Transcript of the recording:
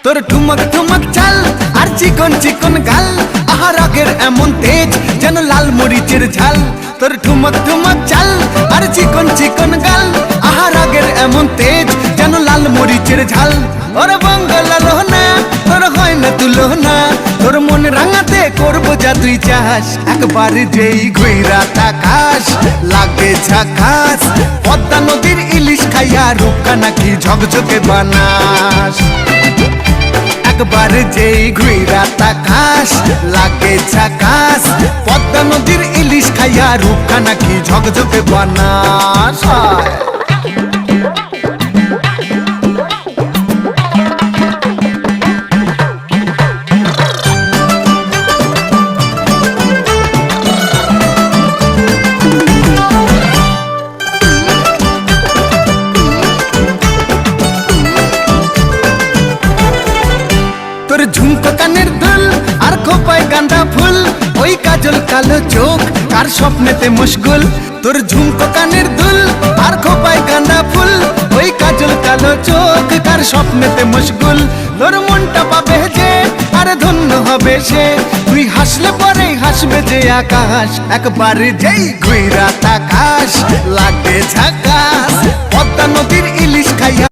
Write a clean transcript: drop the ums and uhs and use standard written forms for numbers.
তোর ঠুমক ঠুমক চাল আর চিকন চিকন গাল, আহা রাগের এমন তেজ যেন লাল মরিচের ঝাল। তোর ঠুমক ঠুমক চাল আর চিকন চিকন গাল, আহা রাগের এমন তেজ যেন লাল মরিচের ঝাল। ওরে বাঙ্গালা লোহনা তোর হয় না তুলনা, তোর মন রাঙাতে করবো যা তুই চাস। একবার যেই ঘুইরা তাকাস লাগে ঝাকাস, পদ্মা নদীর ইলিশ খাইয়া রূপকা নাকি ঝকঝকে বানাস। একবার যেই ঘুইরা তাকাস লাগে ঝাকাস, পদ্মা নদীর ইলিশ খাইয়া রূপকা নাকি ঝকঝকে বানাস। তোর ঝুমকো কানের দুল আর খোপায় গাঁদা ফুল, ওই কাজল কালো চোখ কার স্বপ্নেতে মশগুল। তোর ঝুমকো কানের দুল আর খোপায় গাঁদা ফুল, ওই কাজল কালো চোখ কার স্বপ্নেতে মশগুল। তোর মনটা পাবে যে আর ধন্য হবে সে, তুই হাসলে পরেই হাসবে যে আকাশ। একবার যেই ঘুইরা তাকাস লাগে ঝাকাস, পদ্মা নদীর ইলিশ খাইয়া